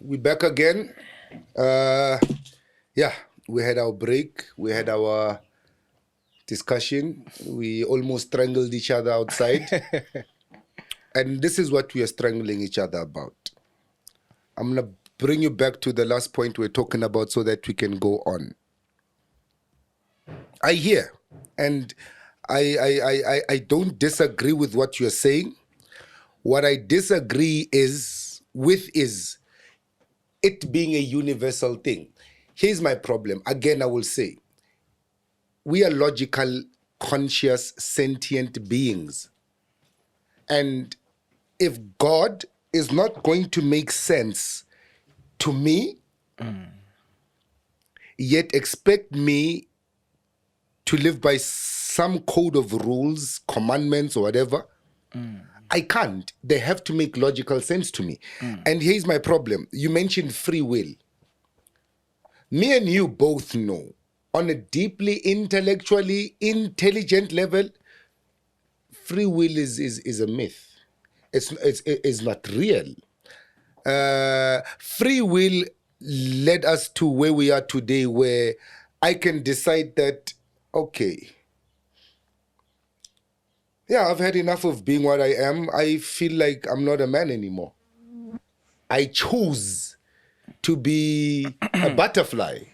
We're back again. Yeah, we had our break. We had our discussion. We almost strangled each other outside. And this is what we are strangling each other about. I'm going to bring you back to the last point we're talking about so that we can go on. I hear, and I don't disagree with what you're saying. What I disagree with is it being a universal thing. Here's my problem. Again, I will say, we are logical, conscious, sentient beings. And if God is not going to make sense to me, yet expect me to live by some code of rules, commandments, or whatever, I can't. They have to make logical sense to me. And here's my problem. You mentioned free will. Me and you both know, on a deeply intellectually intelligent level, free will is a myth. It's not real. Free will led us to where we are today, where I can decide that, okay, yeah, I've had enough of being what I am. I feel like I'm not a man anymore. I choose to be a butterfly.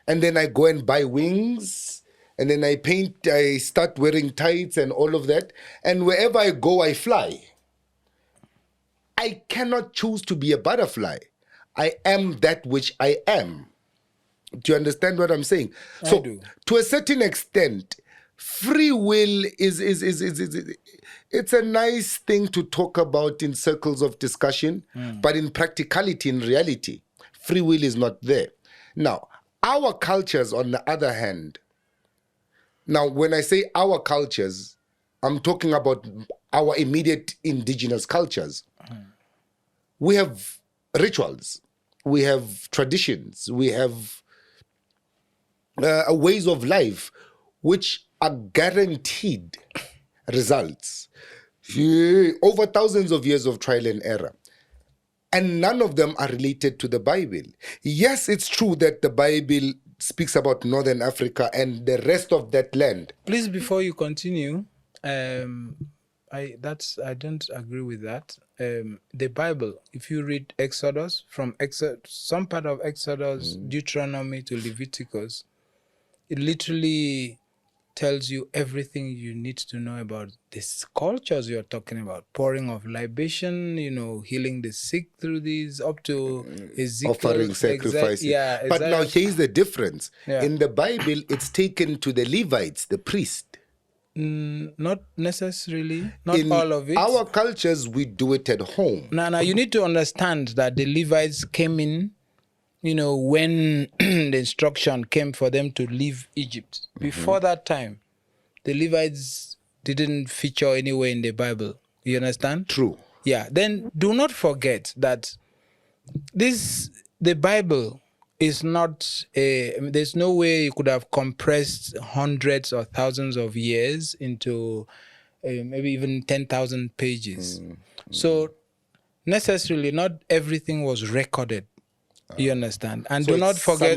And then I go and buy wings. And then I start wearing tights and all of that. And wherever I go, I fly. I cannot choose to be a butterfly. I am that which I am. Do you understand what I'm saying? I do. To a certain extent, free will is it's a nice thing to talk about in circles of discussion, but in practicality, in reality, free will is not there. Now, our cultures, on the other hand, now when I say our cultures, I'm talking about our immediate indigenous cultures. We have rituals, we have traditions, we have ways of life which are guaranteed results over thousands of years of trial and error. And none of them are related to the Bible. Yes, it's true that the Bible speaks about Northern Africa and the rest of that land. Please, before you continue, I don't agree with that. The Bible, if you read Exodus, some part of Exodus, Deuteronomy to Leviticus, it literally tells you everything you need to know about these cultures you're talking about. Pouring of libation, healing the sick through these, up to Ezekiel. Offering sacrifices. But now here's the difference. Yeah. In the Bible, it's taken to the Levites, the priest. Not necessarily, not all of it. Our cultures, we do it at home. Now, you need to understand that the Levites came in, when the instruction came for them to leave Egypt. Before that time, the Levites didn't feature anywhere in the Bible. You understand? True. Yeah. Then do not forget that the Bible is not there's no way you could have compressed hundreds or thousands of years into maybe even 10,000 pages. So necessarily not everything was recorded. You understand? And So do not it's forget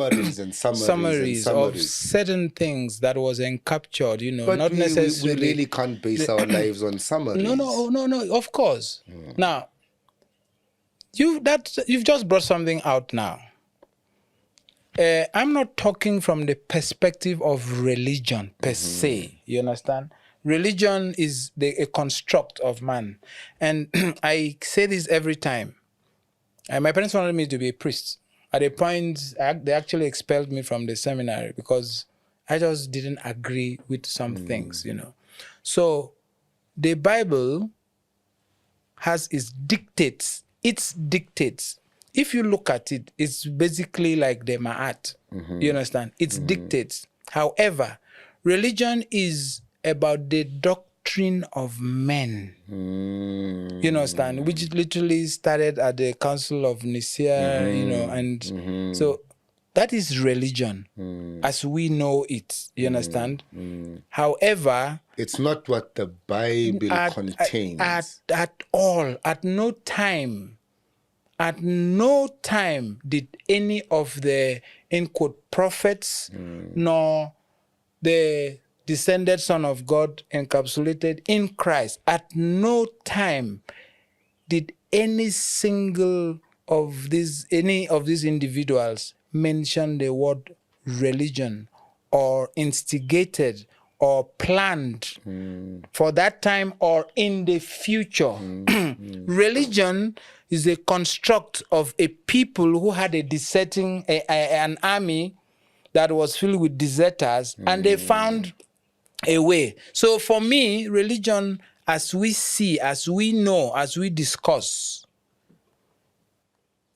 summaries of certain things that was encaptured, But not necessarily. we really can't base our lives on summaries. No, of course. Now, you've just brought something out now. I'm not talking from the perspective of religion per se. You understand? Religion is a construct of man. And I say this every time. My parents wanted me to be a priest. At a point, they actually expelled me from the seminary because I just didn't agree with some things, So the Bible has its dictates. If you look at it, it's basically like the Maat. You understand? It's dictates. However, religion is about the doctrine of men. You understand? Which literally started at the Council of Nicaea, and so that is religion as we know it. You understand? However, it's not what the Bible contains. At all, at no time at no time did any of the, in quote, prophets, nor the descended Son of God encapsulated in Christ, at no time did any of these individuals mention the word religion or instigated or planned for that time or in the future. Religion is a construct of a people who had a deserting, an army that was filled with deserters, and they found a way. So for me, religion, as we see, as we know, as we discuss,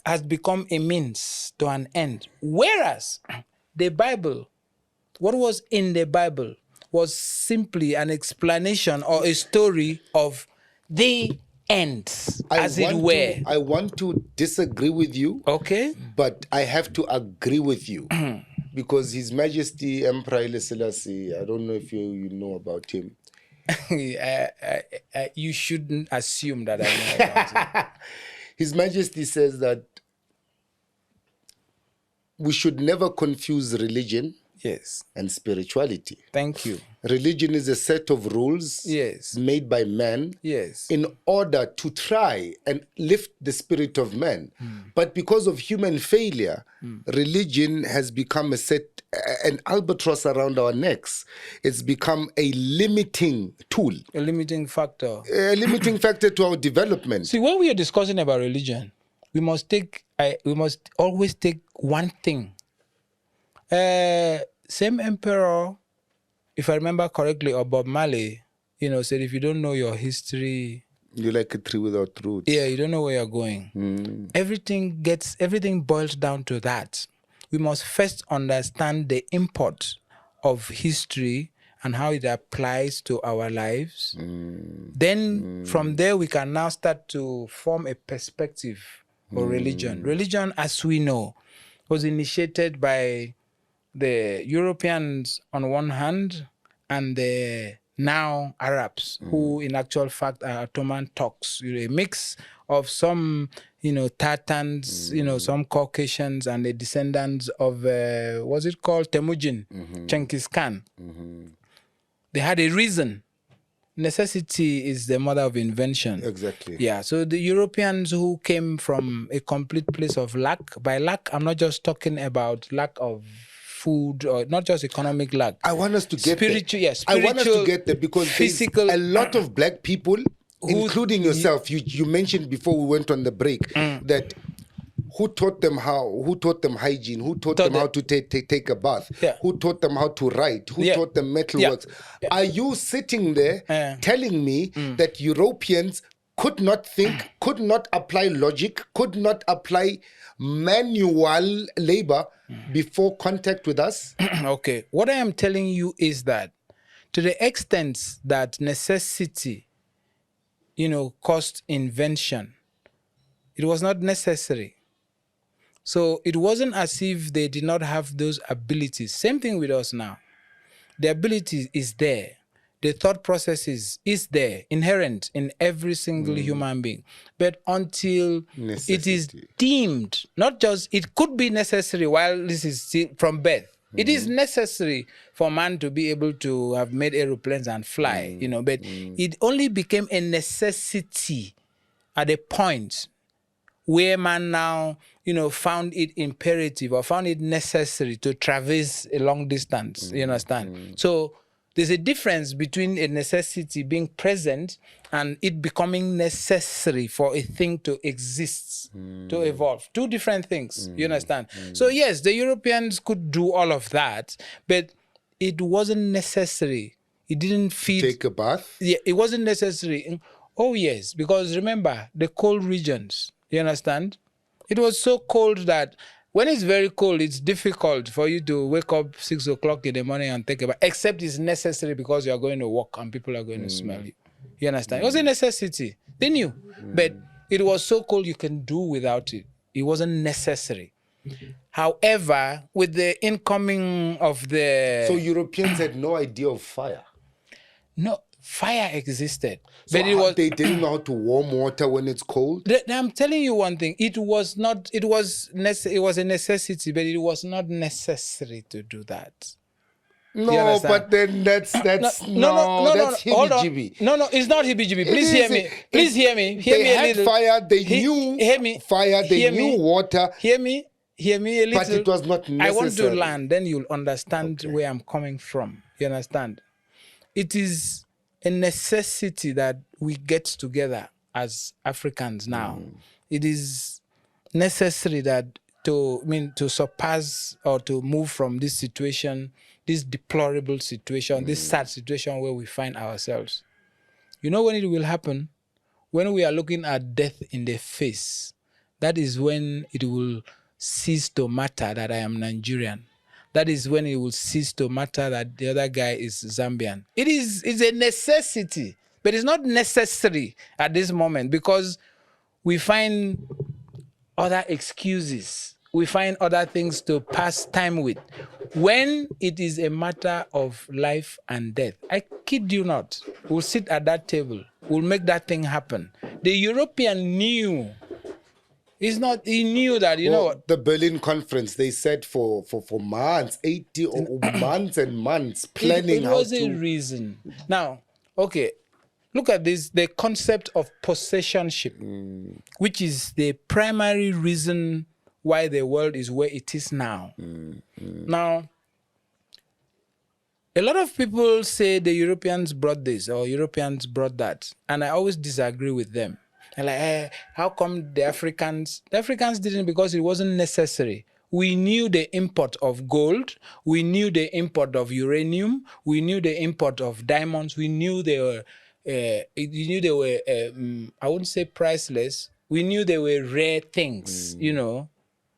has become a means to an end. Whereas the Bible, what was in the Bible was simply an explanation or a story of the end, as it were. I want to disagree with you. Okay. But I have to agree with you. Because His Majesty Emperor Haile Selassie, I don't know if you know about him. You shouldn't assume that I know about him. His Majesty says that we should never confuse religion and spirituality. Thank you. Religion is a set of rules made by man in order to try and lift the spirit of man. But because of human failure, religion has become an albatross around our necks. It's become a limiting tool. A limiting factor. A limiting factor to our development. See, when we are discussing about religion, we must always take one thing. Same emperor, if I remember correctly, or Bob Marley, said if you don't know your history, you're like a tree without roots. Yeah, you don't know where you're going. Everything boils down to that. We must first understand the import of history and how it applies to our lives. Then from there, we can now start to form a perspective for religion. Religion, as we know, was initiated by the Europeans on one hand and the now Arabs, who in actual fact are Ottoman Turks, a mix of some, Tatars, some Caucasians and the descendants of, what's it called? Temujin, Genghis Khan. They had a reason. Necessity is the mother of invention. Exactly. Yeah, so the Europeans who came from a complete place of lack, by lack, I'm not just talking about lack of food or not just economic lack. I want us to get there. Yes, I want us to get there because physical, a lot of black people, including yourself, you mentioned before we went on the break that who taught them hygiene, who taught them how to take a bath, who taught them how to write, who taught them metalworks. Are you sitting there telling me that Europeans could not think, could not apply logic, could not apply manual labor before contact with us? Okay. What I am telling you is that to the extent that necessity, caused invention, it was not necessary. So it wasn't as if they did not have those abilities. Same thing with us now. The ability is there. The thought process is there, inherent in every single human being. But until it is deemed, not just, it could be necessary while this is still from birth. It is necessary for man to be able to have made aeroplanes and fly, but it only became a necessity at a point where man now, found it imperative or found it necessary to traverse a long distance, you understand? So there's a difference between a necessity being present and it becoming necessary for a thing to exist, to evolve. Two different things, you understand? So yes, the Europeans could do all of that, but it wasn't necessary. It didn't feed... Take a bath? Yeah, it wasn't necessary. Oh yes, because remember, the cold regions, you understand? It was so cold that when it's very cold, it's difficult for you to wake up 6 o'clock in the morning and take a bath, except it's necessary because you're going to work and people are going to smell you. You understand? It was a necessity. They knew. But it was so cold you can do without it. It wasn't necessary. However, with the incoming of the... So Europeans had no idea of fire? No. Fire existed, So but it was. they didn't know how to warm water when it's cold. I'm telling you one thing. It was not. It was a necessity, but it was not necessary to do that. No, but then that's that's hibby-jibby. No, it's not hibby-jibby. Please hear me. Please hear me. Hear They me a had little. fire. They knew Hear me. fire. They Hear knew me. water. Hear me. Hear me a little. But it was not necessary. I want to learn. Then you'll understand where I'm coming from. You understand? It is a necessity that we get together as Africans now. It is necessary that to surpass or to move from this situation, this deplorable situation, this sad situation where we find ourselves. You know when it will happen? When we are looking at death in the face, that is when it will cease to matter that I am Nigerian. That is when it will cease to matter that the other guy is Zambian. It's a necessity, but it's not necessary at this moment because we find other excuses. We find other things to pass time with. When it is a matter of life and death, I kid you not, we'll sit at that table. We'll make that thing happen. The European knew. He knew that, you know what? The Berlin conference, they said for months, 80 or months and months, planning it how was to... a reason. Now, okay, look at this, the concept of possessionship, which is the primary reason why the world is where it is now. Now, a lot of people say the Europeans brought this or Europeans brought that, and I always disagree with them. And like, how come the Africans didn't, because it wasn't necessary. We knew the import of gold. We knew the import of uranium. We knew the import of diamonds. We knew they were, I wouldn't say priceless. We knew they were rare things, you know.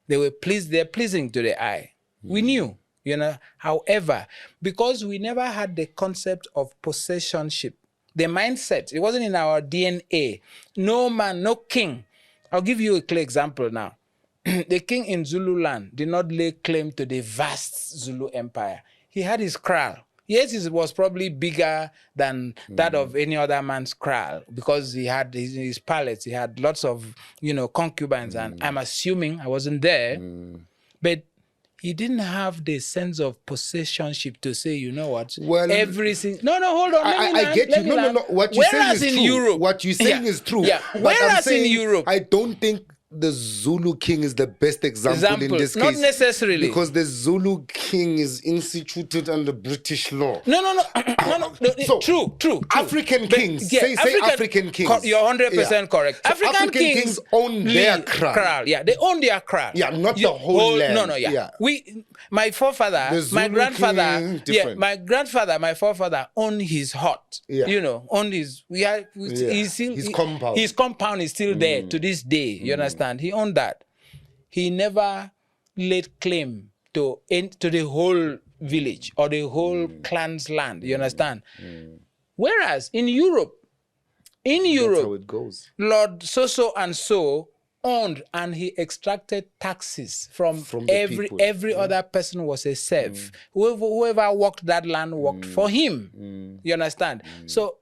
They're pleasing to the eye. We knew, you know. However, because we never had the concept of possessionship, the mindset, it wasn't in our DNA. No man, no king. I'll give you a clear example now. The king in Zululand did not lay claim to the vast Zulu empire. He had his kraal. Yes, it was probably bigger than that of any other man's kraal because he had his palace. He had lots of, you know, concubines. And I'm assuming, I wasn't there, but he didn't have the sense of possessionship to say, you know what, well, everything. No, hold on. I get you. No. What you're saying is true. Europe, what you're saying is true. Yeah. Whereas in Europe, I don't think the Zulu king is the best example in this case. Not necessarily. Because the Zulu king is instituted under British law. No. So, true. African kings. Say African kings. You're 100% correct. So African kings own their kraal. Yeah, they own their kraal. Yeah, not the whole land. No, yeah. My forefather, my grandfather, my forefather owned his hut. Yeah. You know, owned his. His compound. His compound is still there to this day. You understand? He owned that. He never laid claim to the whole village or the whole clan's land. You understand? Whereas in Europe, that's how it goes. Lord so and so owned and he extracted taxes from every other person was a serf. Whoever worked that land worked for him. You understand? So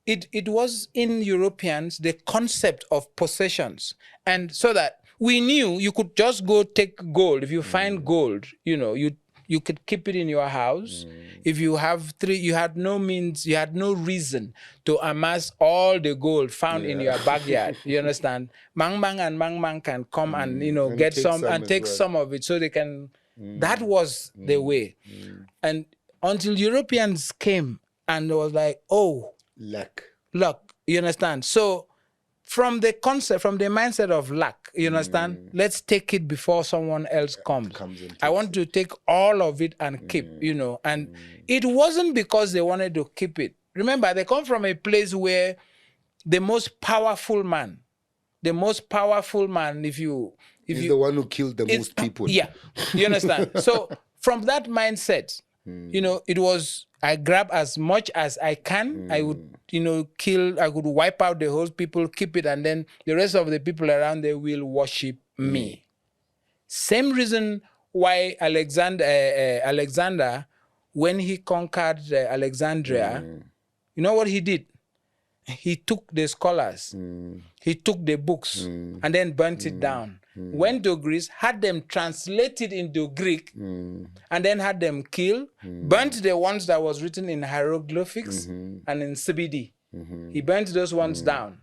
it was in Europeans the concept of possessions, and so that we knew you could just go take gold. If you find gold, you know, you could keep it in your house. If you have you had no means, you had no reason to amass all the gold found in your backyard. You understand? Mang Mang can come and, you know, and get some and take some of it so they can. That was the way. And until Europeans came and it was like, oh, luck. You understand? So from the concept, from the mindset of luck, you understand? Let's take it before someone else comes. I want to take all of it and keep, you know. And it wasn't because they wanted to keep it. Remember, they come from a place where the most powerful man, if you the one who killed the most people. Yeah, you understand? So from that mindset, you know, it was, I grab as much as I can. I would, you know, I could wipe out the whole people, keep it, and then the rest of the people around there will worship me. Same reason why Alexander, when he conquered Alexandria, You know what he did? He took the scholars, he took the books, and then burnt it down. Went to Greece, had them translated into Greek, and then had them killed, burnt the ones that was written in hieroglyphics and in CBD. He burnt those ones down.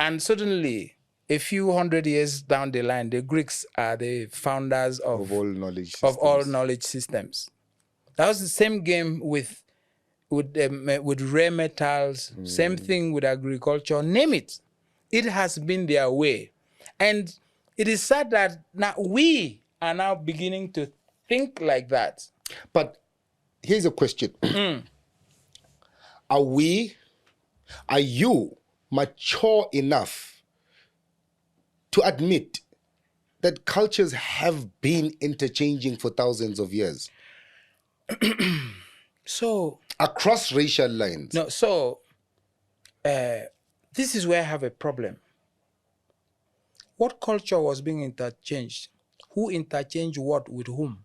And suddenly, a few hundred years down the line, the Greeks are the founders of all knowledge systems. That was the same game with rare metals, same thing with agriculture, name it. It has been their way. And it is sad that now we are now beginning to think like that. But here's a question. Are you mature enough to admit that cultures have been interchanging for thousands of years? So across racial lines. No, so this is where I have a problem. What culture was being interchanged? Who interchanged what with whom?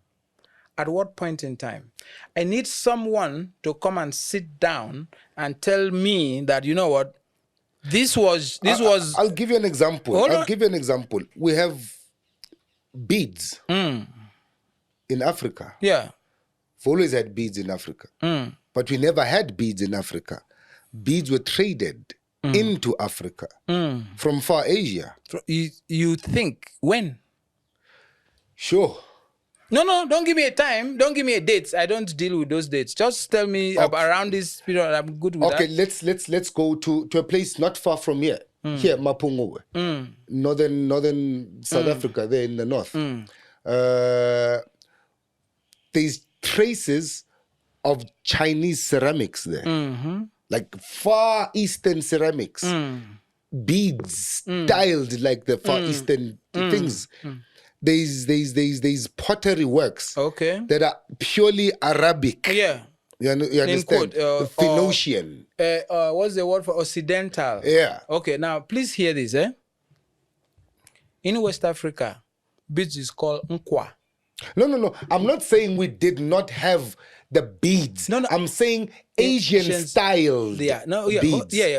At what point in time? I need someone to come and sit down and tell me that, you know what, this was. I'll give you an example. We have beads in Africa. Yeah. We've always had beads in Africa. But we never had beads in Africa. Beads were traded into Africa from far Asia. You think when? Sure. No, don't give me a time. Don't give me a date. I don't deal with those dates. Just tell me around this period. I'm good with that. Okay, let's go to a place not far from here. Here, Mapungu, northern South Africa, there in the north. There's traces of Chinese ceramics there, like Far Eastern ceramics, beads styled like the Far Eastern things. There's pottery works that are purely Arabic. Yeah. You understand? Phoenician. What's the word for Occidental? Yeah. Okay, now please hear this. In West Africa, beads is called nkwa. No. I'm not saying we did not have the beads. No. I'm saying Asian style beads.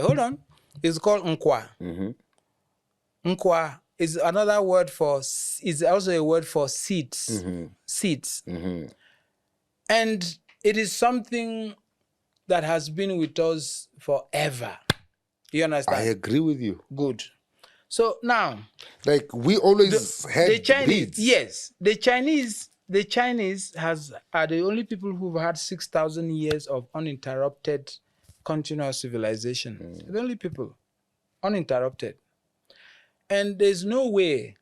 Hold on. It's called nkwa. Nkwa is another word for, is also a word for seeds. Seeds. And it is something that has been with us forever. You understand? I agree with you. Good. So now, like we always had the Chinese, beads. Yes, the Chinese are the only people who've had 6,000 years of uninterrupted continuous civilization. The only people, uninterrupted. And there's no way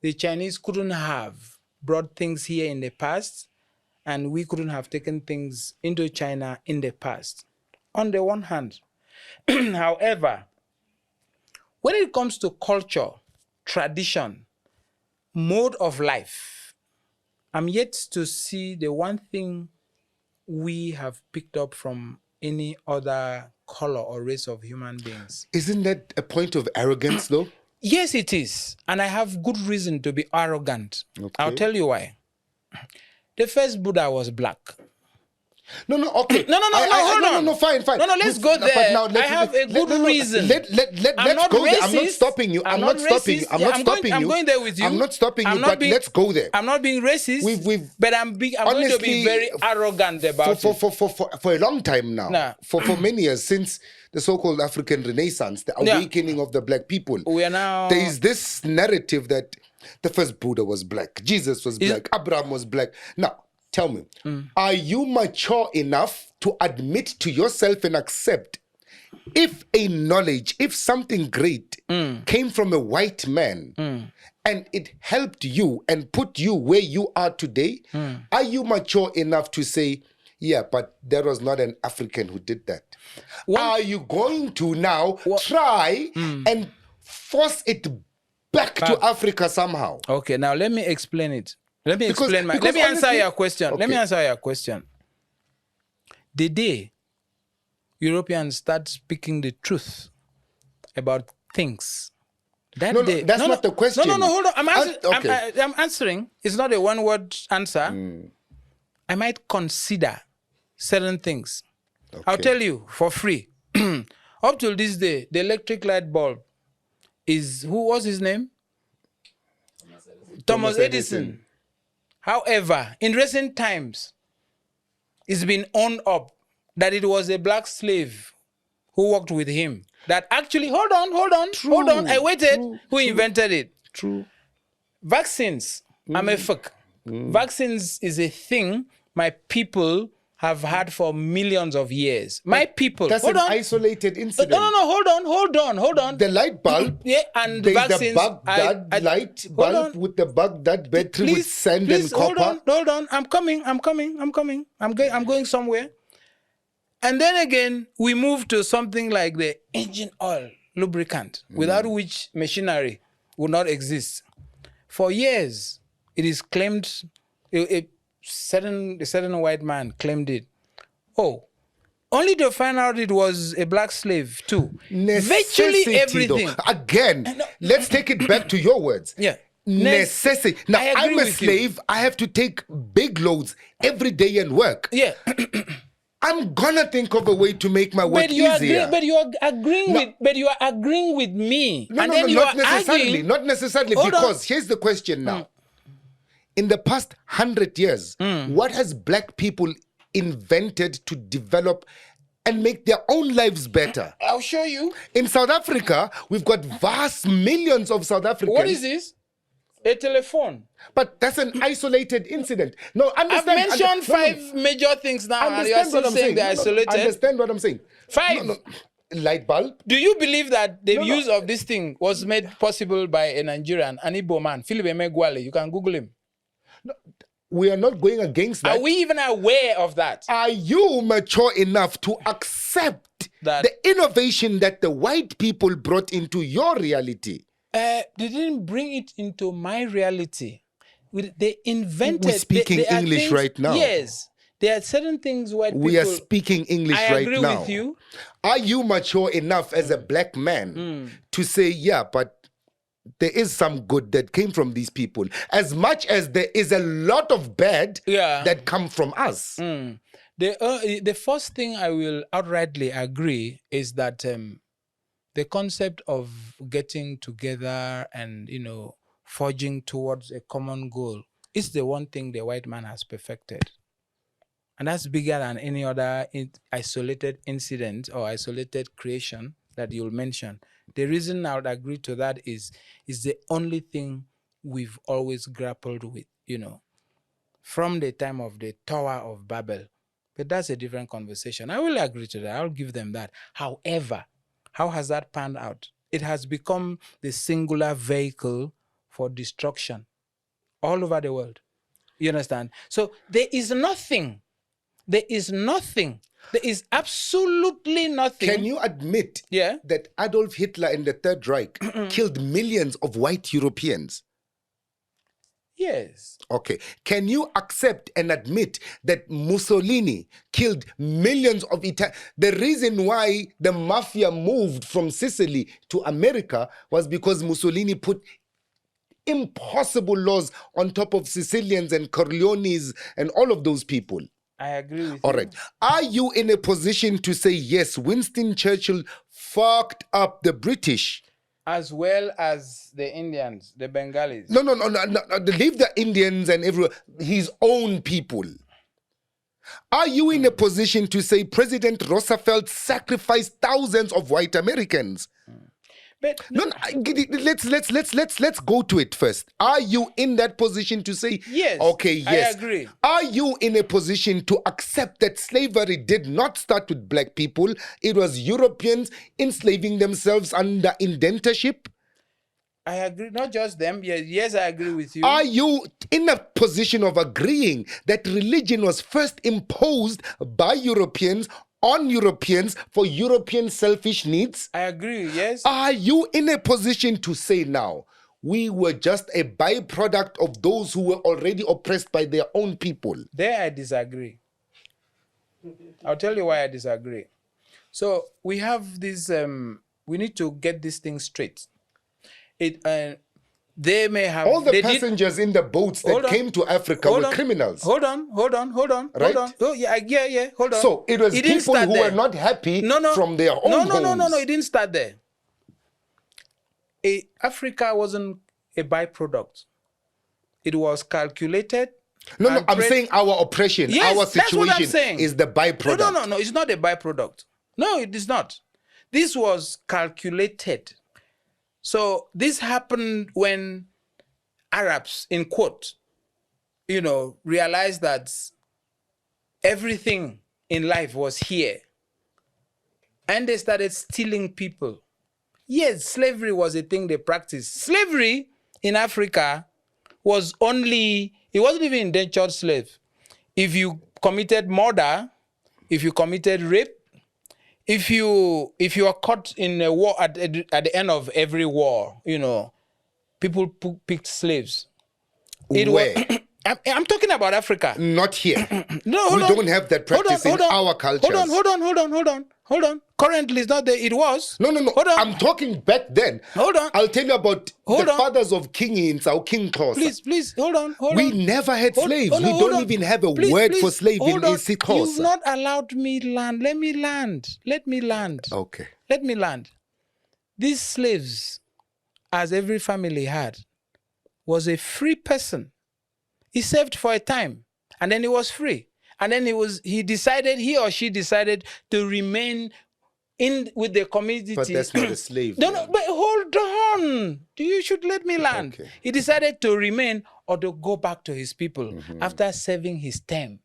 the Chinese couldn't have brought things here in the past, and we couldn't have taken things into China in the past. On the one hand. However, when it comes to culture, tradition, mode of life, I'm yet to see the one thing we have picked up from any other color or race of human beings. Isn't that a point of arrogance, though? Yes, it is. And I have good reason to be arrogant. Okay. I'll tell you why. The first Buddha was black. Okay. No, fine. No, let's go there. But now, I have a good reason. Let's go there. I'm not stopping you. I'm not stopping you. I'm going there with you. I'm not stopping you, but let's go there. I'm not being racist, but I'm going to be very arrogant about it. For a long time now, for many years, since the so-called African Renaissance, the awakening of the black people, there is this narrative that the first Buddha was black, Jesus was black, Abraham was black. Now, tell me, are you mature enough to admit to yourself and accept if something great came from a white man and it helped you and put you where you are today, are you mature enough to say, yeah, but there was not an African who did that? Are you going to now try and force it back to Africa somehow? Okay, now let me explain it. Let me answer your question. Okay. Let me answer your question. The day Europeans start speaking the truth about things, that's not the question. No, hold on. I'm answering. It's not a one-word answer. I might consider certain things. I'll tell you for free. Up till this day, the electric light bulb is, who was his name? Thomas Edison. However, in recent times, it's been owned up that it was a black slave who worked with him. That actually, hold on, I waited. Who invented it? True. Vaccines. I'm a fuck. Vaccines is a thing my people have had for millions of years. My people. That's an isolated incident. No, hold on. The light bulb. Yeah, and there's vaccines. The Baghdad light bulb with the Baghdad battery with sand and copper. Hold on. I'm coming. I'm going somewhere. And then again, we move to something like the engine oil lubricant, without which machinery would not exist. For years, it is claimed, a certain white man claimed it. Oh, only to find out it was a black slave too. Necessity, virtually everything. Though. Again, let's take it back to your words. Yeah. Necessity. Now, I'm a slave. I have to take big loads every day and work. Yeah. I'm gonna think of a way to make my work easier. But you are agreeing with me. No, not necessarily. Because here's the question now. In the past 100 years, what has black people invented to develop and make their own lives better? I'll show you. In South Africa, we've got vast millions of South Africans. What is this? A telephone. But that's an isolated incident. No, understand. I've mentioned five major things now, and you are still saying they're isolated. Understand what I'm saying. Five. Light bulb. Do you believe that the use of this thing was made possible by a Nigerian, an Igbo man, Philip Emegwale? You can Google him. No, we are not going against that. Are we even aware of that? Are you mature enough to accept the innovation that the white people brought into your reality? They didn't bring it into my reality. They invented. We're speaking English things, right now. Yes. There are certain things white people... We are speaking English right now. I agree with you. Are you mature enough as a black man to say, yeah, but there is some good that came from these people, as much as there is a lot of bad that come from us? The first thing I will outrightly agree is that the concept of getting together and, forging towards a common goal is the one thing the white man has perfected. And that's bigger than any other isolated incident or isolated creation that you'll mention. The reason I would agree to that is the only thing we've always grappled with, from the time of the Tower of Babel. But that's a different conversation. I will agree to that. I'll give them that. However, how has that panned out? It has become the singular vehicle for destruction all over the world. You understand? So there is nothing. There is absolutely nothing. Can you admit that Adolf Hitler and the Third Reich killed millions of white Europeans? Yes. Okay. Can you accept and admit that Mussolini killed millions of Italians? The reason why the mafia moved from Sicily to America was because Mussolini put impossible laws on top of Sicilians and Corleones and all of those people. I agree with you. All right. Are you in a position to say, yes, Winston Churchill fucked up the British? As well as the Indians, the Bengalis. No. Leave the Indians and everyone, his own people. Are you in a position to say President Roosevelt sacrificed thousands of white Americans? But let's go to it first. Are you in that position to say yes? Okay, yes. I agree. Are you in a position to accept that slavery did not start with black people? It was Europeans enslaving themselves under indentureship? I agree. Not just them. Yes, I agree with you. Are you in a position of agreeing that religion was first imposed by Europeans on Europeans for European selfish needs? I agree, yes. Are you in a position to say now, we were just a byproduct of those who were already oppressed by their own people? There I disagree. I'll tell you why I disagree. So we have this, we need to get this thing straight. They may have All the they passengers in the boats that Hold on. came to Africa Hold were on. criminals. Hold on. Right? Oh yeah. Hold on. So it was It didn't people start who there. were not happy No. from their own homes. No. It didn't start there. Africa wasn't a byproduct. It was calculated. No, I'm saying our oppression, Yes, our that's what I'm situation saying. is the byproduct. No. It's not a byproduct. No, it is not. This was calculated. So this happened when Arabs, in quote, realized that everything in life was here. And they started stealing people. Yes, slavery was a thing they practiced. Slavery in Africa was it wasn't even indentured slave. If you committed murder, if you committed rape, if you are caught in a war at the end of every war, people picked slaves. Where? I'm talking about Africa. Not here. No, we don't have that practice in our cultures. Hold on. Currently, it's not there. It was. No. Hold on. I'm talking back then. Hold on. I'll tell you about fathers of King Insa or King Xhosa. Please, hold on. We never had slaves. We don't even have a word for slave in isiXhosa. You've not allowed me land. Let me land. Okay. Let me land. These slaves, as every family had, was a free person. He served for a time, and then he was free. And then he or she decided to remain in with the community. But that's not a slave. No, but hold on. You should let me land. Okay. He decided to remain or to go back to his people after serving his term.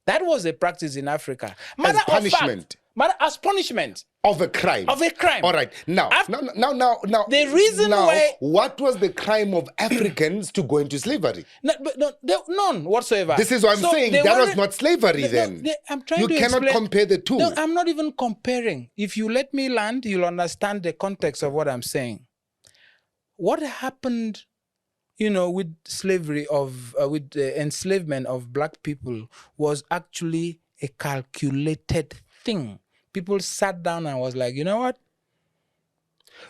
That was a practice in Africa. As punishment. As punishment. Of a crime. Of a crime. All right. Now. The reason why. What was the crime of Africans to go into slavery? None whatsoever. This is what I'm saying. That was not slavery then. I'm trying you to cannot explain. compare the two. No, I'm not even comparing. If you let me land, you'll understand the context of what I'm saying. What happened, with slavery with the enslavement of black people was actually a calculated thing. People sat down and was like, you know what?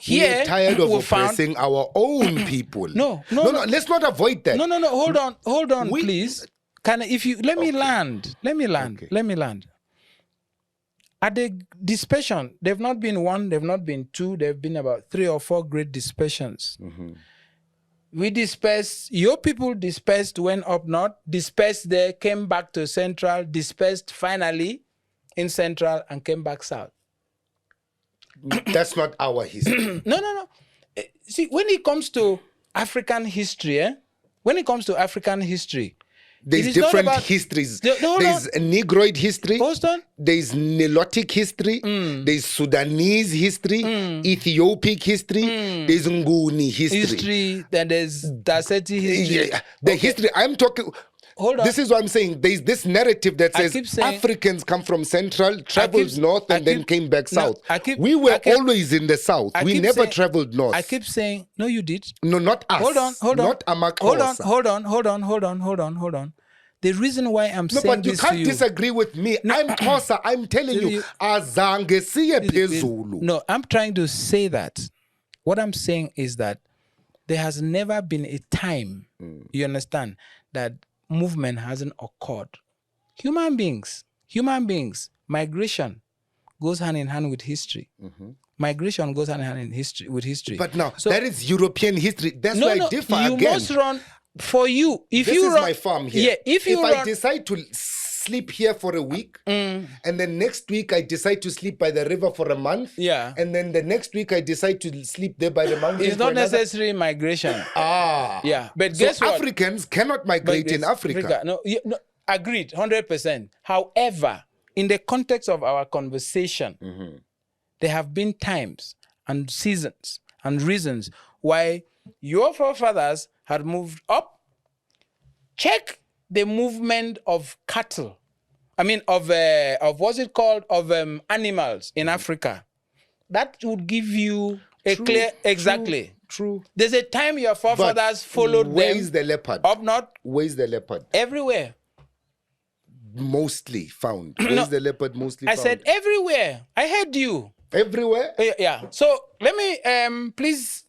We're tired of oppressing our own people. No. Let's not avoid that. No. Hold on, please. Let me land. Okay. Let me land. At the dispersion, they've not been one, they've not been two, they've been about 3 or 4 great dispersions. We dispersed, your people dispersed, went up north, dispersed there, came back to central, dispersed finally in central, and came back south. That's not our history. No. See, when it comes to African history, there's different histories. There's Negroid history. There's Nilotic history. There's Sudanese history. Ethiopic history. There's Nguni history. Then there's dissect history. Yeah. The history I'm talking. Hold on. This is what I'm saying. There's this narrative that says Africans come from central, traveled north, and then came back south. We were always in the south. We never traveled north. I keep saying, no, you did. No, not us. Hold on. Not amaXhosa. Hold on. The reason why I'm saying this to you. No, but you can't disagree with me. I'm Xhosa. I'm telling you. Azange siye phezulu. No, I'm trying to say that. What I'm saying is that there has never been a time, you understand, that movement hasn't occurred. Human beings, migration goes hand in hand with history. Migration goes hand in hand with history. But now, that is European history. That's why I differ again. You must run for you. If this you is run, my farm here. Yeah, if I decide to sleep here for a week, and then next week I decide to sleep by the river for a month, and then the next week I decide to sleep there by the mountains. It's not necessarily migration. Yeah, but so guess what? Africans cannot migrate in Africa. No, agreed, 100%. However, in the context of our conversation, there have been times and seasons and reasons why your forefathers had moved up. Check the movement of cattle. I mean, of what's it called? Of animals in Africa. That would give you a clear, exactly. True. There's a time your forefathers followed them. Where's the leopard? Up north. Where's the leopard? Everywhere. Mostly found. Where's the leopard mostly found? I said everywhere. I heard you. Everywhere? Yeah. So let me please.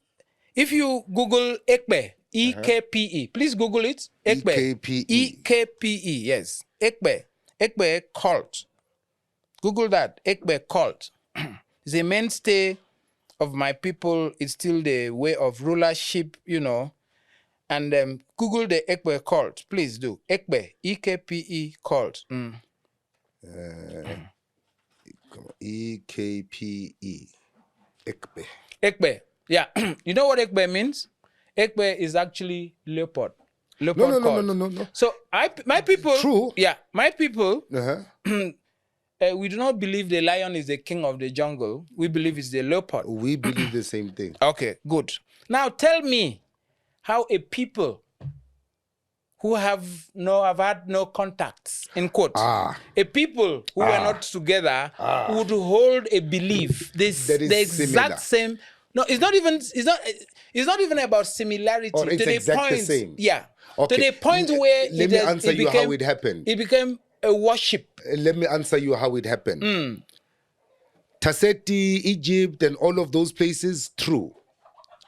If you Google Ekpe, E-K-P-E, please Google it. Ekpe. E-K-P-E. E-K-P-E, yes. Ekpe. Ekpe cult. Google that. Ekpe cult. It's a mainstay of my people. It's still the way of rulership, And Google the Ekpe cult. Please do. Ekpe. E-K-P-E cult. E-K-P-E. Ekpe. Ekpe. Yeah. You know what Ekpe means? Ekpe is actually leopard. No. Cult. So my people. True. Yeah. My people. Uh-huh. We do not believe the lion is the king of the jungle. We believe it's the leopard. We believe the same thing. Okay, good. Now tell me how a people who have had no contacts, in quote, a people who are not together would hold a belief. The exact same. No, it's not even about similarity. Or it's exactly the same. Yeah. Okay. To the point where let me answer you how it happened. It became a worship. Let me answer you how it happened. Tasseti, Egypt, and all of those places, true.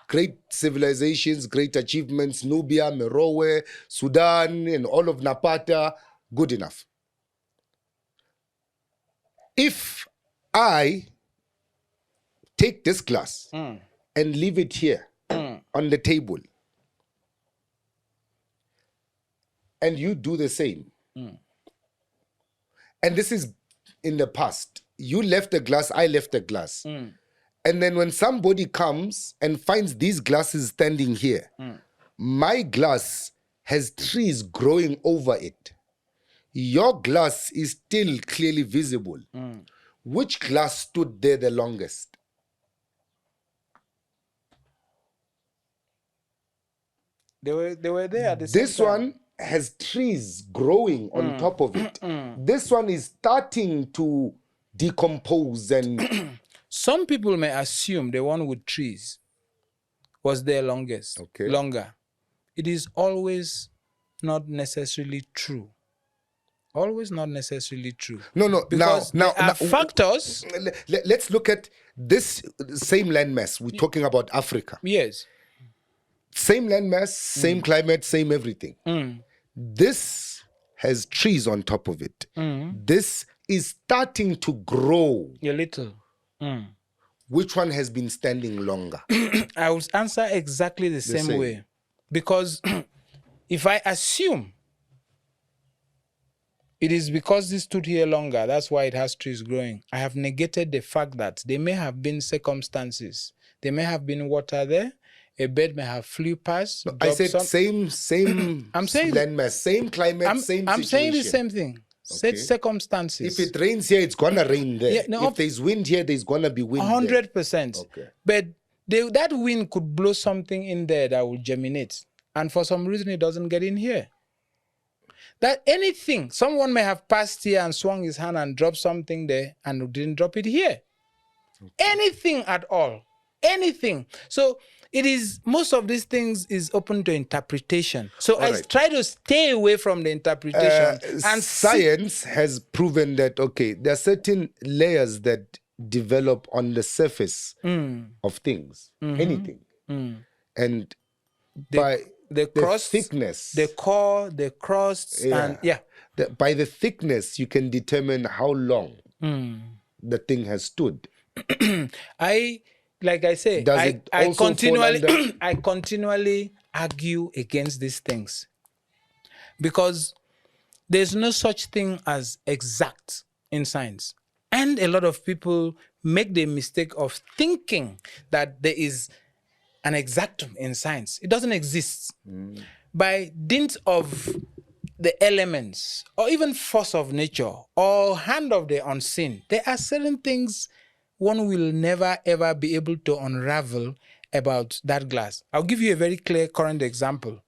Great civilizations, great achievements, Nubia, Merowe, Sudan, and all of Napata, good enough. If I take this glass and leave it here on the table, and you do the same, and this is in the past, you left a glass, I left a glass. And then when somebody comes and finds these glasses standing here, my glass has trees growing over it. Your glass is still clearly visible. Which glass stood there the longest? They were there at the same time. This one has trees growing on top of it. This one is starting to decompose and... Some people may assume the one with trees was there longer. It is always not necessarily true. Always not necessarily true. No. Because now, there are factors. Let's look at this same landmass. We're talking about Africa. Yes. Same landmass, same climate, same everything. This has trees on top of it. This is starting to grow. A little. Which one has been standing longer? I will answer exactly the same way. Because if I assume it is because this stood here longer, that's why it has trees growing, I have negated the fact that there may have been circumstances. There may have been water there. A bird may have flew past. No, I said same I'm saying landmass, same climate, same situation. I'm saying the same thing. Said circumstances. If it rains here, it's gonna rain there. Yeah, no, if there's wind here, there's gonna be wind 100%. Okay. But that wind could blow something in there that will germinate. And for some reason, it doesn't get in here. That anything, someone may have passed here and swung his hand and dropped something there and didn't drop it here. Okay. Anything at all. Anything. So it is, most of these things is open to interpretation. So I try to stay away from the interpretation. And science has proven that, there are certain layers that develop on the surface of things, anything. And by the thickness, the core, the crust, and by the thickness, you can determine how long the thing has stood. Like I say, I continually argue against these things because there's no such thing as exact in science. And a lot of people make the mistake of thinking that there is an exactum in science. It doesn't exist. By dint of the elements or even force of nature or hand of the unseen, there are certain things one will never ever be able to unravel about that glass. I'll give you a very clear current example.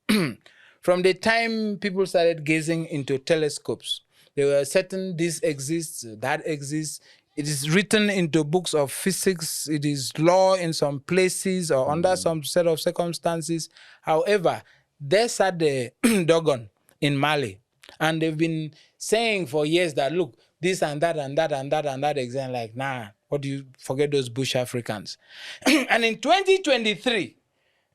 From the time people started gazing into telescopes, there were certain this exists, that exists. It is written into books of physics. It is law in some places or under some set of circumstances. However, there sat the Dogon in Mali, and they've been saying for years that, look, this and that and that and that and that exam, like, nah, what do you forget those bush Africans? And in 2023,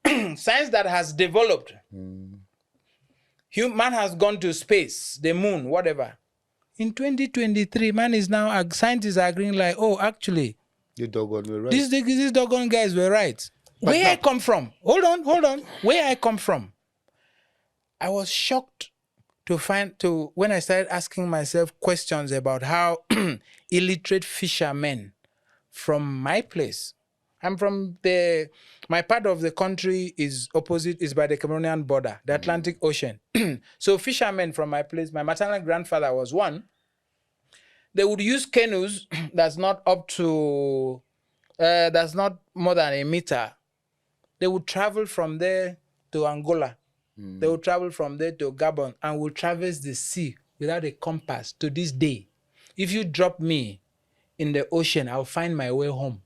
science that has developed. Man has gone to space, the moon, whatever. In 2023, man is now, scientists are agreeing like, oh, actually, The Dogon were right. these Dogon guys were right. But Where now- I come from, hold on. Where I come from, I was shocked when I started asking myself questions about how illiterate fishermen from my place. I'm from my part of the country is by the Cameroonian border, the Atlantic Ocean. So fishermen from my place, my maternal grandfather was one. They would use canoes that's not more than a meter. They would travel from there to Angola. They would travel from there to Gabon and would traverse the sea without a compass to this day. If you drop me in the ocean, I'll find my way home.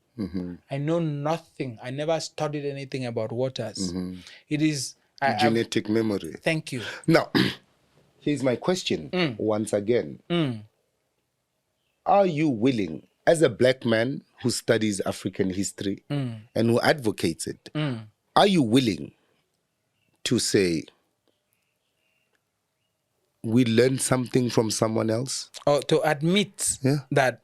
I know nothing. I never studied anything about waters. It is Genetic memory. Thank you. Now, here's my question once again. Are you willing, as a black man who studies African history and who advocates it, are you willing to say, we learned something from someone else? Or to admit that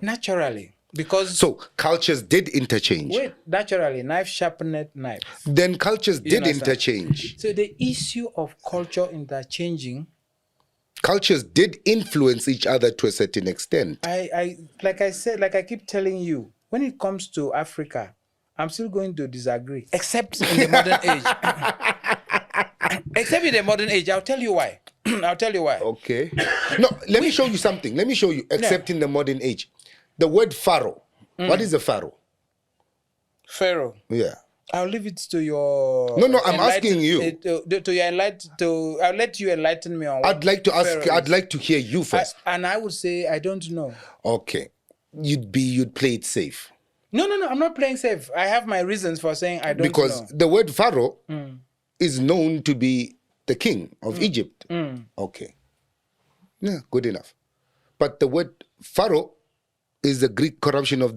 naturally, because... So cultures did interchange. Wait, naturally, knife sharpened knife. Then cultures did interchange. So the issue of culture interchanging... Cultures did influence each other to a certain extent. Like I keep telling you, when it comes to Africa, I'm still going to disagree. Except in the modern age. Except in the modern age. I'll tell you why. Okay. No, let me show you something. Let me show you, except in the modern age. The word pharaoh. What is a pharaoh? Pharaoh. Yeah. I'll leave it to your... No, I'm asking you. I'll let you enlighten me on... I'd like to ask. I'd like to hear you first. And I would say I don't know. Okay. You'd play it safe. No, I'm not playing safe. I have my reasons for saying I don't know. Because the word pharaoh is known to be the king of Egypt. Okay. Yeah, good enough. But the word pharaoh is the Greek corruption of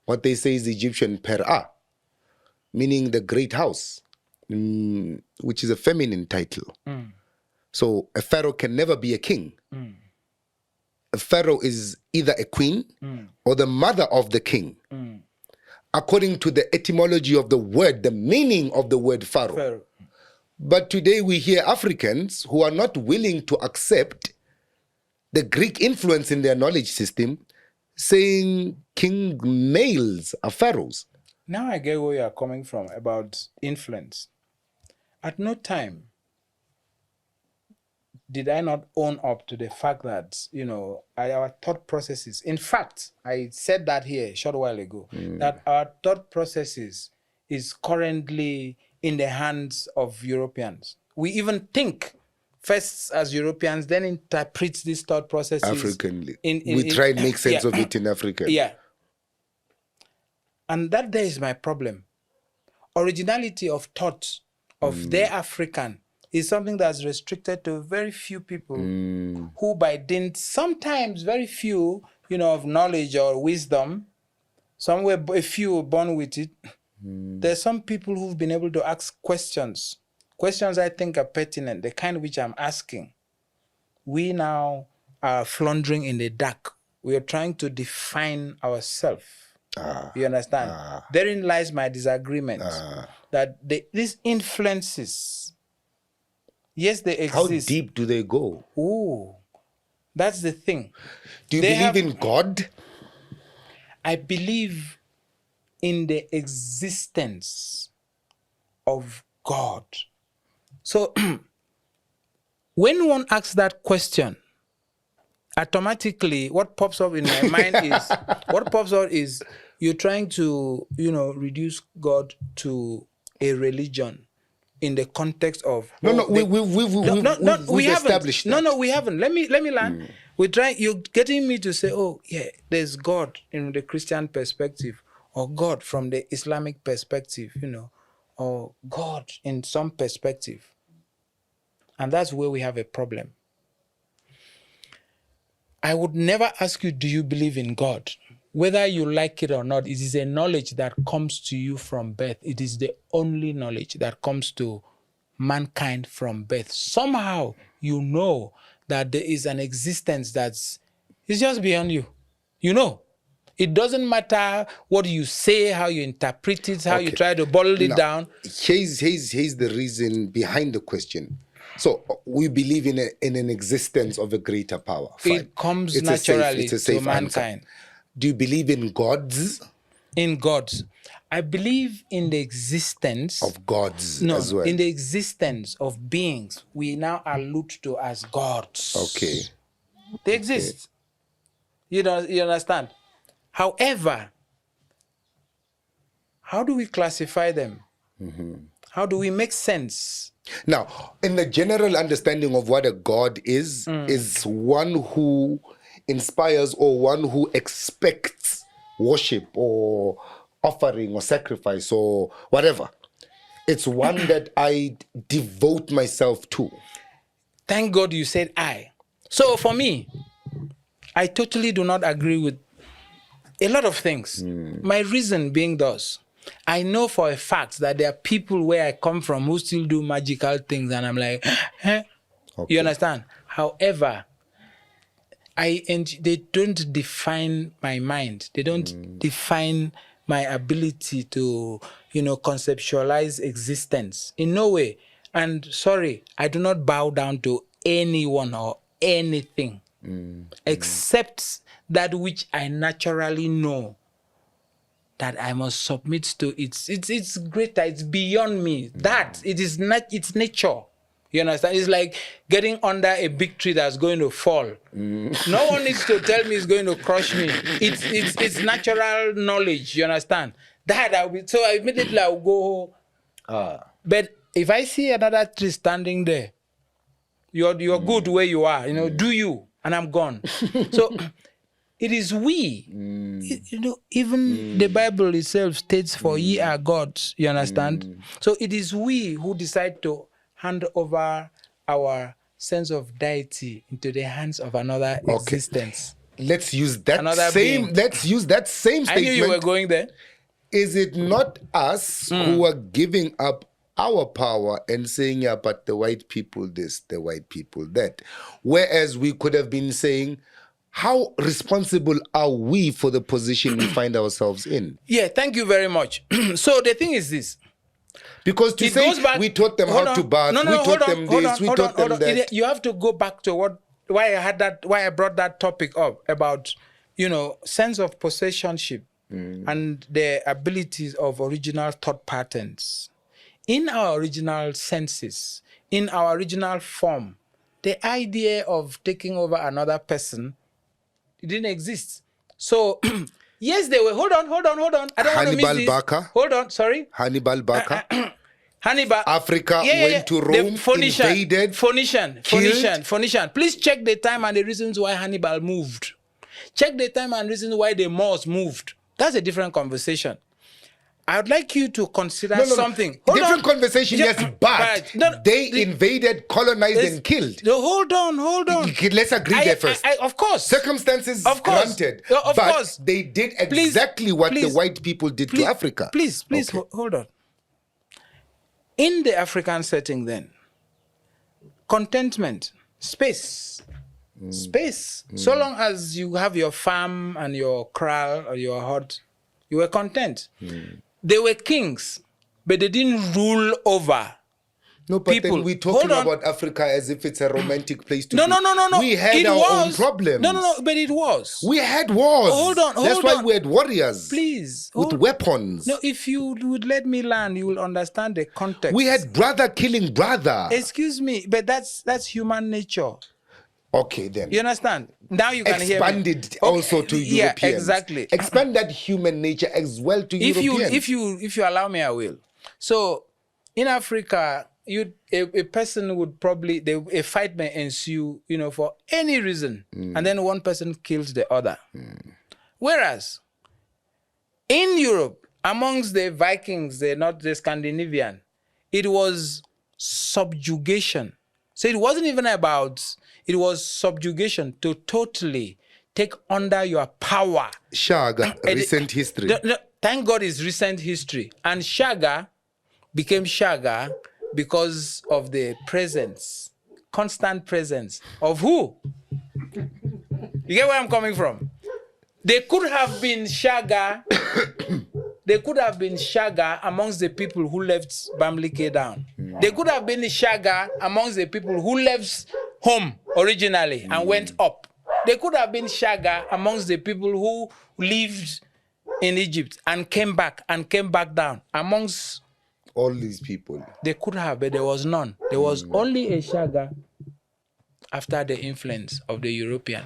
what they say is the Egyptian pera, meaning the great house, which is a feminine title. So a pharaoh can never be a king. A pharaoh is either a queen or the mother of the king. According to the etymology of the word, the meaning of the word pharaoh. But today we hear Africans who are not willing to accept the Greek influence in their knowledge system saying king males are pharaohs. Now I get where you are coming from about influence. At no time did I not own up to the fact that, our thought processes, in fact, I said that here a short while ago, that our thought processes is currently in the hands of Europeans. We even think first as Europeans, then interpret these thought processes Africanly. We try and make sense of it in African. Yeah. And that there is my problem. Originality of thought of their African is something that's restricted to very few people who by dint, sometimes very few, of knowledge or wisdom, somewhere a few born with it. There's some people who've been able to ask questions I think are pertinent, the kind which I'm asking. We now are floundering in the dark. We are trying to define ourselves. You understand? Therein lies my disagreement. That these influences, yes, they exist. How deep do they go? Ooh, that's the thing. Do you believe in God? I believe in the existence of God. So when one asks that question, automatically what pops up in my mind is you're trying to, reduce God to a religion in the context of we've established that. No, we haven't. Let me learn. You're getting me to say, oh yeah, there's God in the Christian perspective, or God from the Islamic perspective, or God in some perspective. And that's where we have a problem. I would never ask you, do you believe in God? whether you like it or not, it is a knowledge that comes to you from birth. It is the only knowledge that comes to mankind from birth. Somehow you know that there is an existence it's just beyond you. You know. It doesn't matter what you say, how you interpret it, how you try to boil it down. Here's the reason behind the question. So we believe in an existence of a greater power. Fine. It comes naturally to mankind. Answer. Do you believe in gods? In gods. I believe in the existence of gods as well. In the existence of beings we now allude to as gods. Okay. They exist. You understand? However, how do we classify them? Mm-hmm. How do we make sense? Now, in the general understanding of what a god is one who inspires or one who expects worship or offering or sacrifice or whatever. It's one that I devote myself to. Thank God you said I. So for me, I totally do not agree with a lot of things. My reason being thus, I know for a fact that there are people where I come from who still do magical things, and I'm like, eh? Okay. You understand? However, they don't define my mind. They don't define my ability to, conceptualize existence in no way. And sorry, I do not bow down to anyone or anything except that which I naturally know that I must submit to. It's greater. It's beyond me. That it is not. It's nature. You understand? It's like getting under a big tree that's going to fall. No one needs to tell me it's going to crush me. It's natural knowledge. You understand? So immediately I'll go. But if I see another tree standing there, you're good where you are. Do you? And I'm gone. So it is we. Even the Bible itself states, "For ye are gods." You understand? So it is we who decide to hand over our sense of deity into the hands of another existence. Let's use that same statement. I knew you were going there. Is it not us who are giving up our power and saying, yeah, but the white people this, the white people that? Whereas we could have been saying, how responsible are we for the position we find ourselves in? Yeah, thank you very much. So the thing is this. Because to say we taught them how to bath, we taught them this, we taught them that. You have to go back to why I brought that topic up about, sense of possessionship and the abilities of original thought patterns. In our original senses, in our original form, the idea of taking over another person, it didn't exist. So, yes, they were. Hold on. I don't want to miss this. Hold on, sorry. Hannibal Barca. Hannibal. Africa went to Rome, invaded, Phoenician. Please check the time and the reasons why Hannibal moved. Check the time and reasons why the Moors moved. That's a different conversation. I would like you to consider something. Different conversation, yes, but they invaded, colonized, and killed. Hold on. Let's agree there first. Of course. Circumstances granted. Of course. They did exactly what the white people did to Africa. Please, hold on. In the African setting then, contentment, space. So long as you have your farm and your kraal or your hut, you were content. They were kings, but they didn't rule over No, but people. Then we're talking about Africa as if it's a romantic place to be. No. We had our own problems. No, but it was. We had wars. Hold on. That's why we had warriors. Please. With weapons. No, if you would let me learn, you will understand the context. We had brother killing brother. Excuse me, but that's human nature. Okay, then. You understand? Now you can hear me. Expanded also to Europeans. Yeah, exactly. Expand that human nature as well to Europeans. If you allow me, I will. So, in Africa, a person would probably, a fight may ensue, for any reason, and then one person kills the other. Whereas, in Europe, amongst the Vikings, not the Scandinavian, it was subjugation. So it wasn't even about, it was subjugation to totally take under your power. Shaga, recent history. Thank God it's recent history. And Shaga became Shaga because of the presence, constant presence of who? You get where I'm coming from? They could have been Shaga. They could have been Shaga amongst the people who left Bamlike down. They could have been Shaga amongst the people who left home originally and went up. They could have been Shaga amongst the people who lived in Egypt and came back down. Amongst all these people. They could have, but there was none. There was only a Shaga after the influence of the European.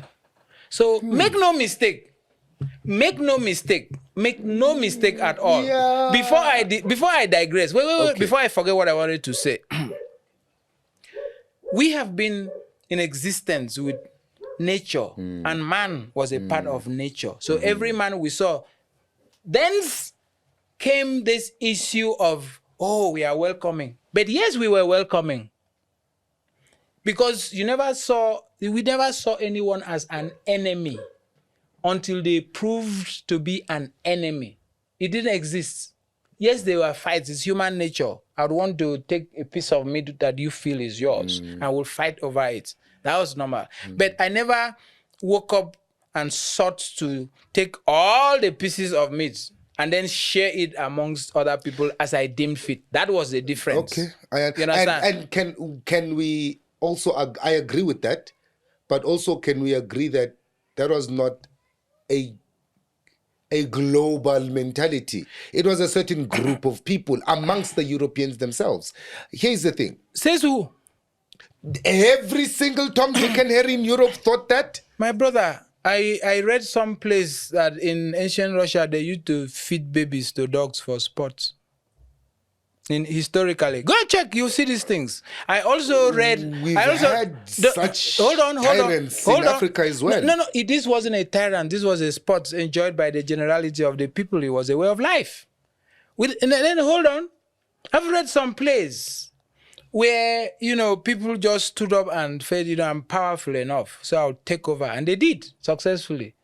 So make no mistake. Make no mistake. Make no mistake at all. Yeah. Before I digress, wait, Okay. before I forget what I wanted to say. We have been in existence with nature, and man was a part of nature. So every man we saw. Thence came this issue of, we are welcoming. But yes, we were welcoming. Because we never saw anyone as an enemy until they proved to be an enemy. It didn't exist. Yes, there were fights. It's human nature. I would want to take a piece of meat that you feel is yours and we'll fight over it. That was normal. But I never woke up and sought to take all the pieces of meat and then share it amongst other people as I deemed fit. That was the difference. Okay. You understand? And can we also, I agree with that, but also can we agree that that was not a global mentality? It was a certain group of people amongst the Europeans themselves. Here's the thing. Says who? Every single Tom, Dick and Harry in Europe thought that? My brother, I read some place that in ancient Russia, they used to feed babies to dogs for sports. Historically. Go and check, you'll see these things. I also read... We've I also, had such tyrants in Africa as well. No, this wasn't a tyrant. This was a sport enjoyed by the generality of the people. It was a way of life. And then, hold on. I've read some plays where, people just stood up and said, I'm powerful enough, so I'll take over. And they did, successfully.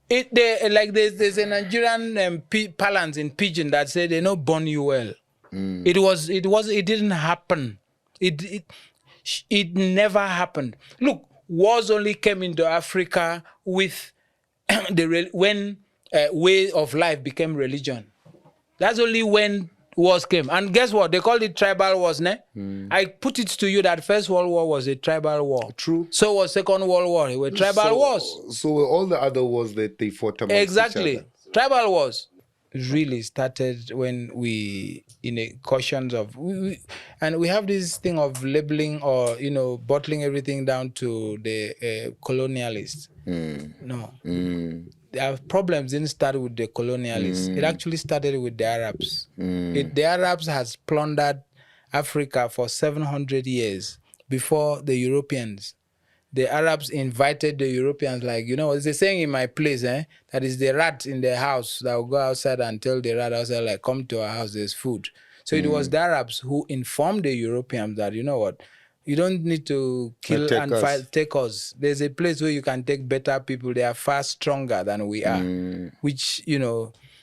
There's a Nigerian parlance in Pidgin that said they know born you well. It didn't happen. It never happened. Look, wars only came into Africa with when way of life became religion. That's only when wars came. And guess what? They called it tribal wars, ne? I put it to you that First World War was a tribal war. True. So was Second World War. They were tribal wars. So were all the other wars that they fought amongst Exactly. each other. Tribal wars really started when in a cautions of, and we have this thing of labeling or, bottling everything down to the colonialists. No. Our problems didn't start with the colonialists. It actually started with the Arabs. The Arabs has plundered Africa for 700 years before the Europeans. The Arabs invited the Europeans, it's a saying in my place, that is the rat in the house that will go outside and tell the rat outside, come to our house, there's food. So it was the Arabs who informed the Europeans that, you don't need to kill and fight, take us. There's a place where you can take better people. They are far stronger than we are, which,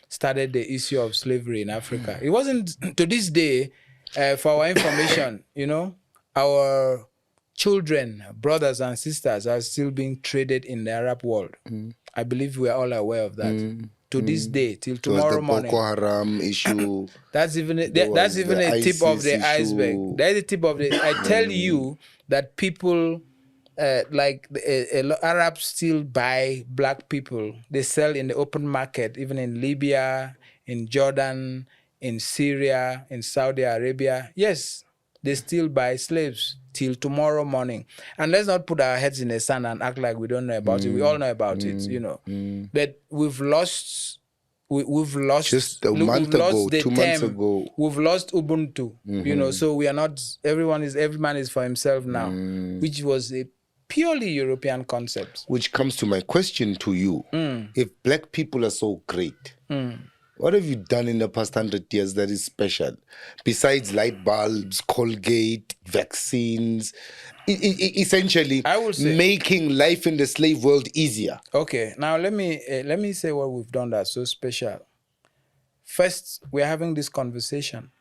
started the issue of slavery in Africa. It wasn't, to this day, for our information, our children, brothers and sisters are still being traded in the Arab world. I believe we are all aware of that. To this day, till tomorrow morning. Boko Haram issue. That's even a tip of the iceberg. That's the tip of the. I tell you that people, Arabs still buy black people. They sell in the open market, even in Libya, in Jordan, in Syria, in Saudi Arabia. Yes, they still buy slaves till tomorrow morning. And let's not put our heads in the sand and act like we don't know about it. We all know about it, But we've lost just a month ago, 2 months ago. We've lost Ubuntu, so we are not, every man is for himself now, which was a purely European concept. Which comes to my question to you. If black people are so great, What have you done in the past 100 years that is special? Besides light bulbs, Colgate, vaccines, essentially I will say, making life in the slave world easier. okay, now let me say what we've done that's so special. First, we're having this conversation.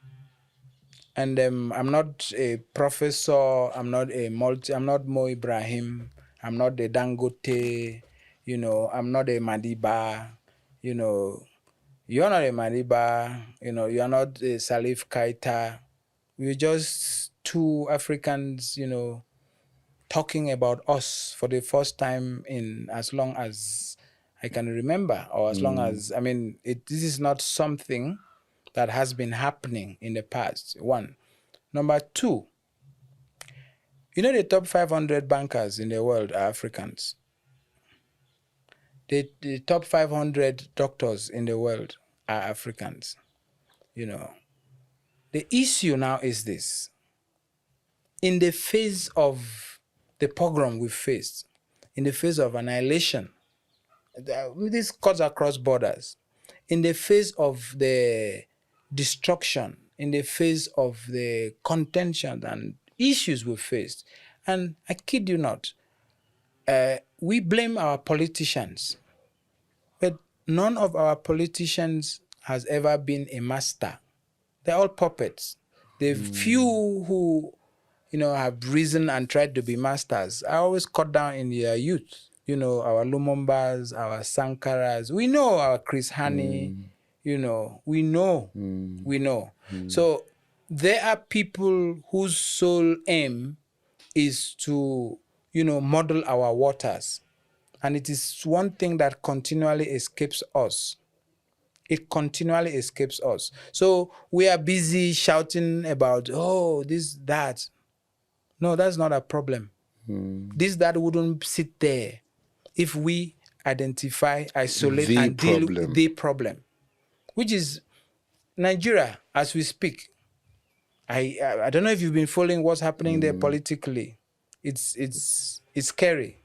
And I'm not a professor, I'm not Mo Ibrahim, I'm not a Dangote, I'm not a Madiba, you're not a Madiba, you're not a Salif Keita. We're just two Africans, talking about us for the first time in as long as I can remember, or as long as, this is not something that has been happening in the past, one. Number two, the top 500 bankers in the world are Africans. The top 500 doctors in the world are Africans. The issue now is this. In the face of the pogrom we faced, in the face of annihilation, this cuts across borders, in the face of the destruction, in the face of the contention and issues we faced, and I kid you not, we blame our politicians, but none of our politicians has ever been a master. They're all puppets. The few who, have risen and tried to be masters are always cut down in their youth. Our Lumumbas, our Sankaras. We know our Chris Hani. We know. So there are people whose sole aim is to, model our waters. And it is one thing that continually escapes us. It continually escapes us. So we are busy shouting about, this, that. No, that's not a problem. This, that wouldn't sit there if we identify, isolate, and deal with the problem, which is Nigeria as we speak. I don't know if you've been following what's happening there politically. It's scary.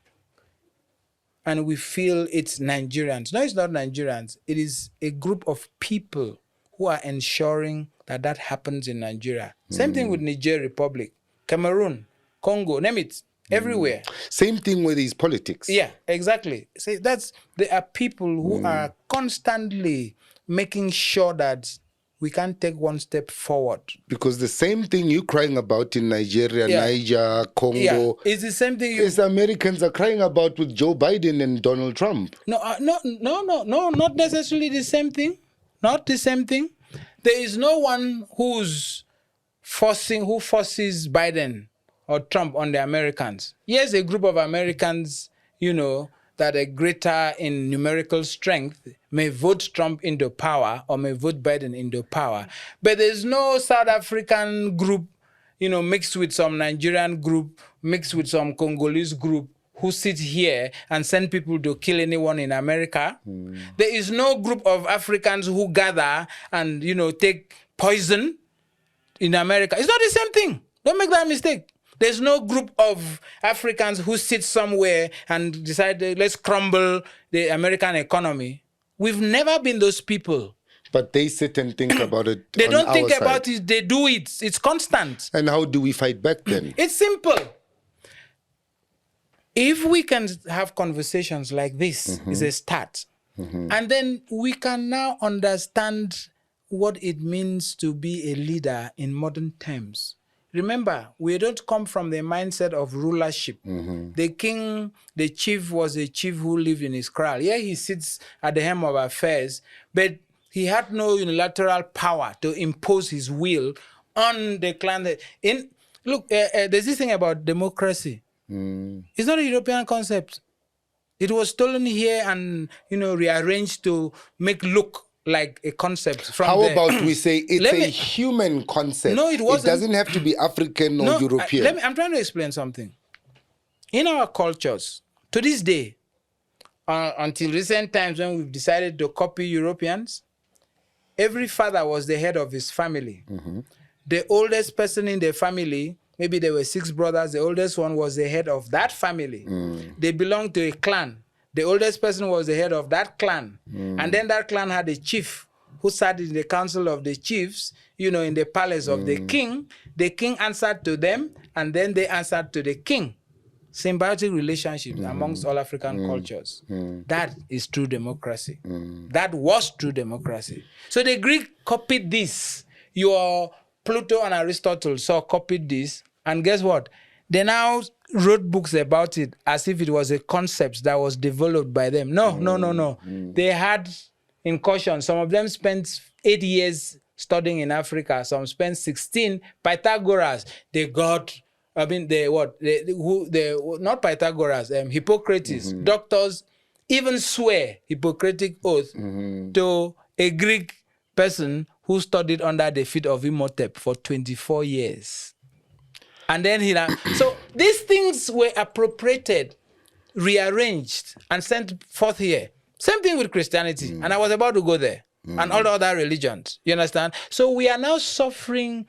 And we feel it's Nigerians. No, it's not Nigerians. It is a group of people who are ensuring that happens in Nigeria. Same thing with Niger Republic, Cameroon, Congo, name it, everywhere. Same thing with these politics. Yeah, exactly. See, there are people who are constantly making sure that we can't take one step forward. Because the same thing you're crying about in Nigeria, Niger, Congo, it's the same thing the Americans are crying about with Joe Biden and Donald Trump. No, not necessarily the same thing. Not the same thing. There is no one who forces Biden or Trump on the Americans. Yes, a group of Americans, that are greater in numerical strength may vote Trump into power or may vote Biden into power. But there's no South African group, mixed with some Nigerian group, mixed with some Congolese group who sit here and send people to kill anyone in America. There is no group of Africans who gather and, take poison in America. It's not the same thing. Don't make that mistake. There's no group of Africans who sit somewhere and decide, let's crumble the American economy. We've never been those people. But they sit and think about it. They don't think about it, they do it. It's constant. And how do we fight back then? It's simple. If we can have conversations like this, is a start. And then we can now understand what it means to be a leader in modern terms. Remember, we don't come from the mindset of rulership. The king, the chief was a chief who lived in his kraal. Yeah, he sits at the helm of affairs, but he had no unilateral power to impose his will on the clan. There's this thing about democracy. It's not a European concept. It was stolen here and, rearranged to make look like a concept from How about we say it's a human concept? No, it wasn't. It doesn't have to be African or European. I'm trying to explain something. In our cultures, to this day, until recent times when we've decided to copy Europeans, every father was the head of his family. The oldest person in the family, maybe there were 6 brothers, the oldest one was the head of that family. They belonged to a clan. The oldest person was the head of that clan. And then that clan had a chief who sat in the council of the chiefs, in the palace of the king answered to them, and then they answered to the king. Symbiotic relationships amongst all African cultures. That is true democracy. That was true democracy. So the Greek copied this. Your Plato and Aristotle copied this, and guess what? They now wrote books about it as if it was a concept that was developed by them. No. They had incursion. Some of them spent 8 years studying in Africa. Some spent 16. Pythagoras, they got, not Pythagoras, Hippocrates, doctors even swear Hippocratic oath to a Greek person who studied under the feet of Imhotep for 24 years. And then so these things were appropriated, rearranged, and sent forth here. Same thing with Christianity. And I was about to go there. And all the other religions. You understand? So we are now suffering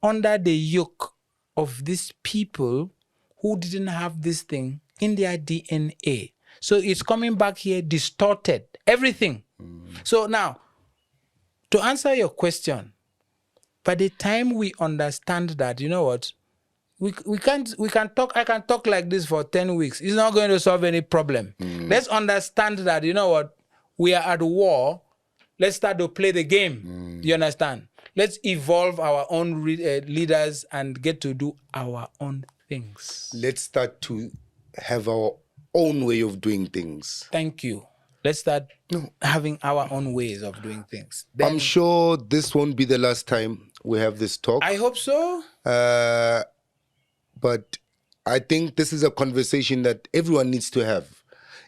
under the yoke of these people who didn't have this thing in their DNA. So it's coming back here distorted. Everything. So now, to answer your question, by the time we understand that, you know what? We can talk. I can talk like this for 10 weeks. It's not going to solve any problem. Let's understand that, you know what? We are at war. Let's start to play the game. You understand? Let's evolve our own leaders and get to do our own things. Let's start to have our own way of doing things. Thank you. Let's start having our own ways of doing things. I'm sure this won't be the last time we have this talk. I hope so. But I think this is a conversation that everyone needs to have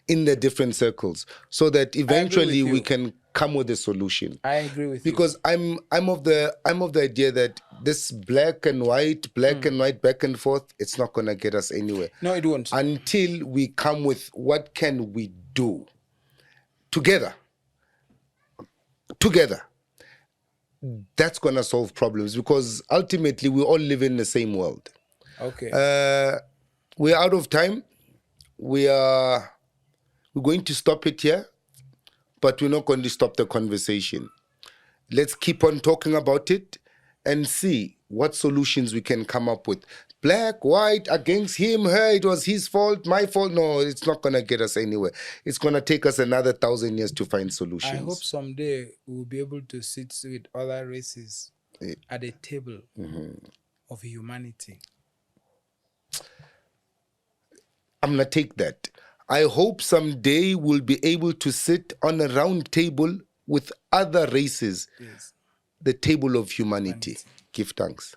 in their different circles, so that eventually we can come with a solution. I agree with you. Because I'm of the idea that this black and white, back and forth, it's not gonna get us anywhere. No, it won't. Until we come with what can we do together. That's gonna solve problems, because ultimately we all live in the same world. Okay. We're out of time. We're going to stop it here, but we're not going to stop the conversation. Let's keep on talking about it and see what solutions we can come up with. Black, white, against him, her, it was his fault, my fault. No, it's not going to get us anywhere. It's going to take us another 1,000 years to find solutions. I hope someday we'll be able to sit with other races at a table of humanity. I'm going to take that. I hope someday we'll be able to sit on a round table with other races. Yes. The table of humanity. Give thanks.